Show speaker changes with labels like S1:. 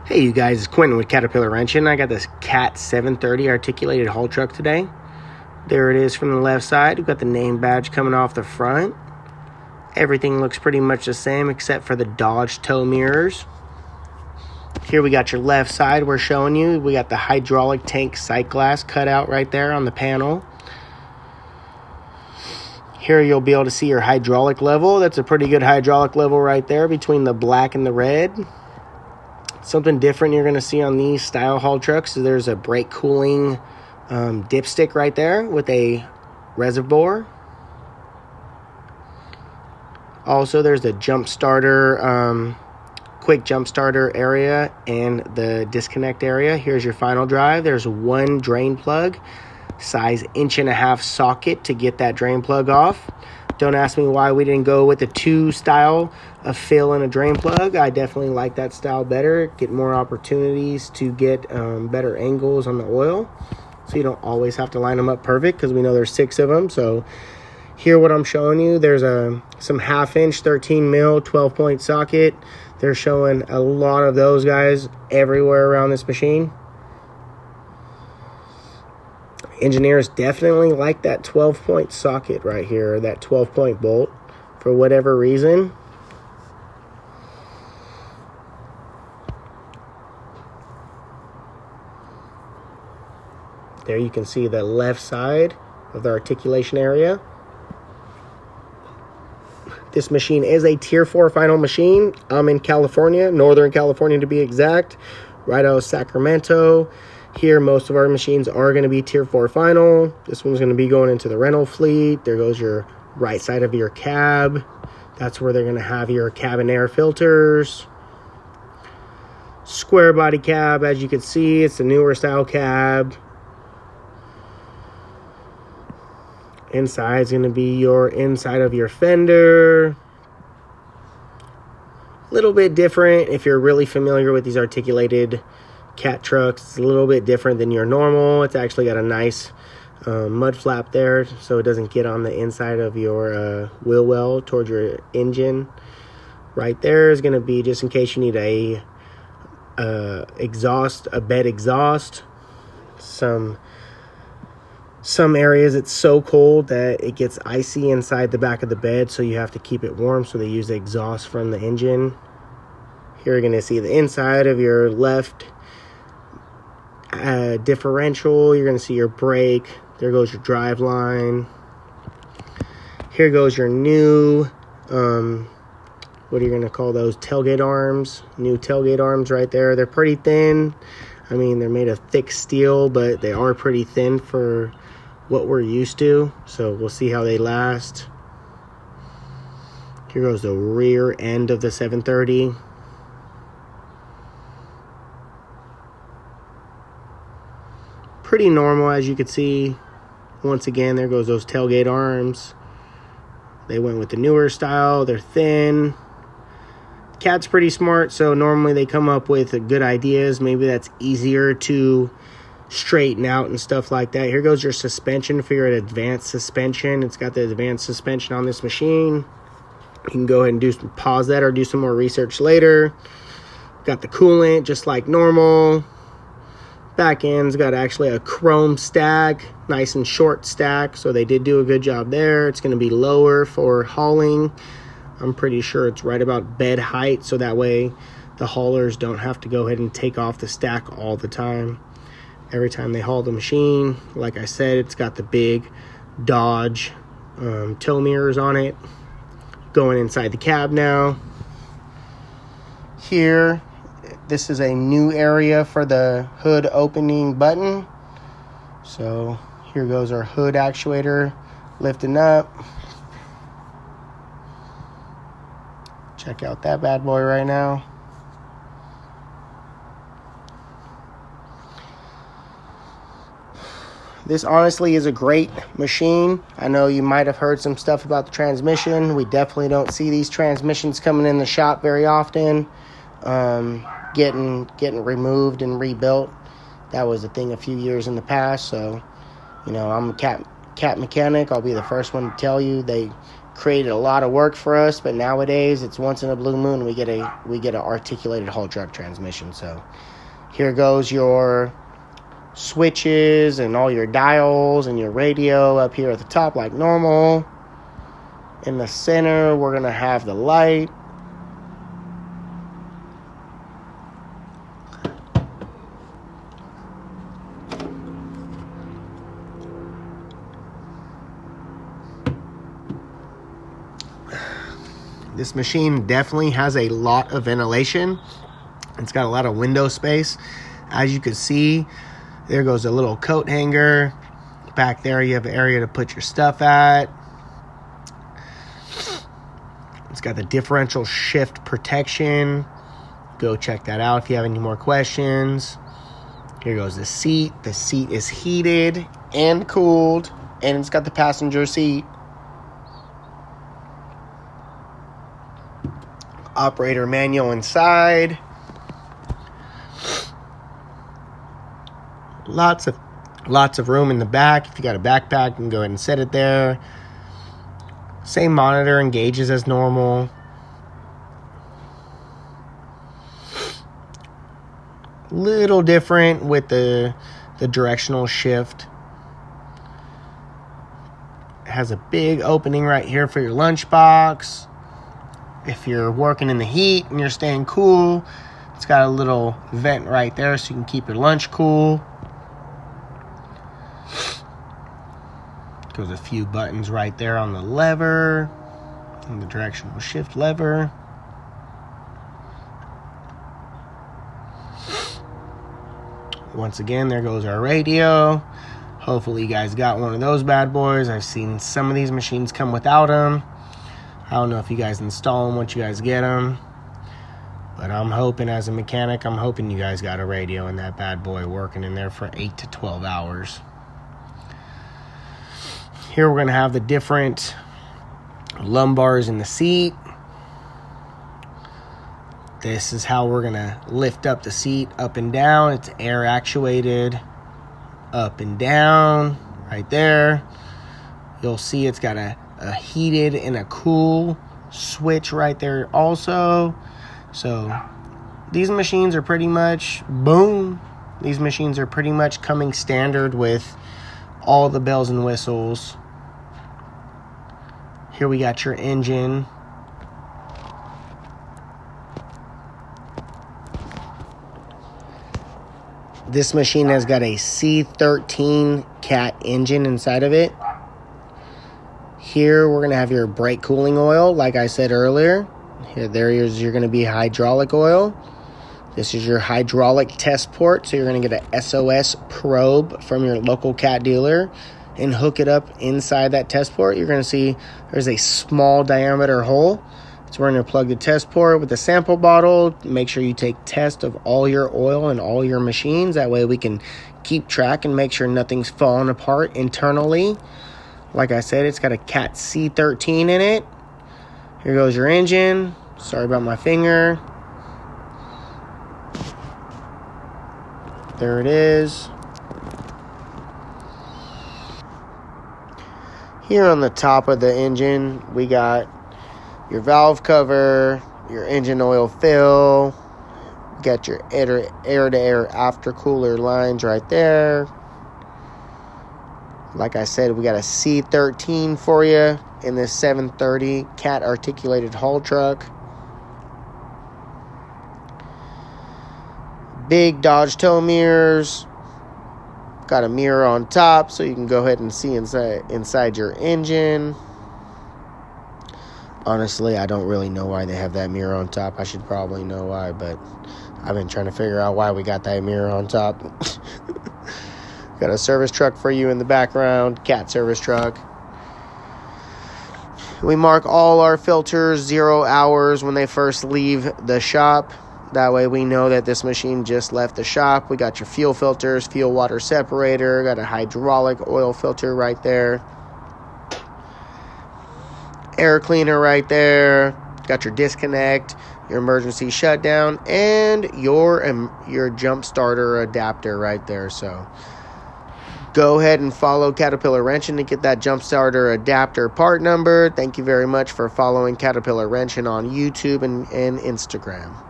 S1: Hey you guys, it's Quentin with Caterpillar Wrenching. I got this Cat 730 articulated haul truck today. There it is from the left side. We've got the name badge coming off the front. Everything looks pretty much the same except for the Dodge tow mirrors. Here we got your left side we're showing you. We got the hydraulic tank sight glass cut out right there on the panel. Here you'll be able to see your hydraulic level. That's a pretty good hydraulic level right there between the black and the red. Something different you're going to see on these style haul trucks is there's a brake cooling dipstick right there with a reservoir. Also, there's the jump starter, quick jump starter area and the disconnect area. Here's your final drive. There's one drain plug, size 1.5 inch socket to get that drain plug off. Don't ask me why we didn't go with the 2 style of fill and a drain plug. I definitely like that style better. Get more opportunities to get better angles on the oil. So you don't always have to line them up perfect because we know there's 6 of them. So here what I'm showing you, there's some 1/2 inch 13 mil 12-point socket. They're showing a lot of those guys everywhere around this machine. Engineers definitely like that 12-point socket right here, that 12-point bolt, for whatever reason. There you can see the left side of the articulation area. This machine is a Tier 4 final machine. I'm in California, Northern California to be exact, right out of Sacramento. Here, most of our machines are going to be Tier 4 final. This one's going to be going into the rental fleet. There goes your right side of your cab. That's where they're going to have your cabin air filters. Square body cab, as you can see, it's a newer style cab. Inside is going to be your inside of your fender. A little bit different if you're really familiar with these articulated Cat trucks. It's a little bit different than your normal. It's actually got a nice mud flap there so it doesn't get on the inside of your wheel well towards your engine. Right there is going to be just in case you need a bed exhaust. Some areas it's so cold that it gets icy inside the back of the bed, so you have to keep it warm, so they use the exhaust from the engine. Here you're going to see the inside of your left differential. You're going to see your brake. There goes your drive line. Here goes your new what are you going to call those, tailgate arms. New tailgate arms right there. They're pretty thin. I mean, they're made of thick steel, but they are pretty thin for what we're used to, so we'll see how they last. Here goes the rear end of the 730. Pretty normal, as you can see. Once again, there goes those tailgate arms. They went with the newer style. They're thin. Cat's pretty smart, so normally they come up with good ideas. Maybe that's easier to straighten out and stuff like that. Here goes your suspension for your advanced suspension. It's got the advanced suspension on this machine. You can go ahead and pause that or do some more research later. Got the coolant just like normal. Back end's got actually a chrome stack, nice and short stack, so they did do a good job there. It's going to be lower for hauling. I'm pretty sure it's right about bed height, so that way the haulers don't have to go ahead and take off the stack all the time. Every time they haul the machine, like I said, it's got the big Dodge tow mirrors on it. Going inside the cab now. Here, this is a new area for the hood opening button. So here goes our hood actuator lifting up. Check out that bad boy right now. This honestly is a great machine. I know you might have heard some stuff about the transmission. We definitely don't see these transmissions coming in the shop very often. Getting removed and rebuilt. That was a thing a few years in the past. So, you know, I'm a cat mechanic. I'll be the first one to tell you they created a lot of work for us, but nowadays it's once in a blue moon we get an articulated haul truck transmission. So here goes your switches and all your dials and your radio up here at the top like normal. In the center, we're going to have the light. This machine definitely has a lot of ventilation. It's got a lot of window space. As you can see, there goes a little coat hanger. Back there, you have an area to put your stuff at. It's got the differential shift protection. Go check that out if you have any more questions. Here goes the seat. The seat is heated and cooled, and it's got the passenger seat. Operator manual inside. Lots of room in the back. If you got a backpack, you can go ahead and set it there. Same monitor and gauges as normal. Little different with the directional shift. It has a big opening right here for your lunchbox. If you're working in the heat and you're staying cool, it's got a little vent right there so you can keep your lunch cool. Goes a few buttons right there on the lever, and the directional shift lever. Once again, there goes our radio. Hopefully you guys got one of those bad boys. I've seen some of these machines come without them. I don't know if you guys install them once you guys get them, but I'm hoping, as a mechanic, I'm hoping you guys got a radio in that bad boy working in there for 8 to 12 hours. Here we're going to have the different lumbars in the seat. This is how we're going to lift up the seat up and down. It's air actuated up and down right there. You'll see it's got a heated and a cool switch right there also. So these machines are pretty much, boom. These machines are pretty much coming standard with all the bells and whistles. Here we got your engine. This machine has got a C13 Cat engine inside of it. Here we're going to have your brake cooling oil, like I said earlier. There's your going to be hydraulic oil. This is your hydraulic test port, so you're going to get a SOS probe from your local Cat dealer and hook it up inside that test port. You're going to see there's a small diameter hole. So we're going to plug the test port with a sample bottle. Make sure you take test of all your oil and all your machines. That way we can keep track and make sure nothing's falling apart internally. Like I said, it's got a Cat C13 in it. Here goes your engine. Sorry about my finger. There it is. Here on the top of the engine, we got your valve cover, your engine oil fill, got your air-to-air aftercooler lines right there. Like I said, we got a C13 for you in this 730 Cat articulated haul truck. Big Dodge tow mirrors. Got a mirror on top so you can go ahead and see inside your engine. Honestly, I don't really know why they have that mirror on top. I should probably know why, but I've been trying to figure out why we got that mirror on top. Got a service truck for you in the background, Cat service truck. We mark all our filters 0 hours when they first leave the shop. That way we know that this machine just left the shop. We got your fuel filters, fuel water separator, got a hydraulic oil filter right there. Air cleaner right there. Got your disconnect, your emergency shutdown, and your jump starter adapter right there. So Go ahead and follow Caterpillar Wrenching to get that jump starter adapter part number. Thank you very much for following Caterpillar Wrenching on YouTube and Instagram.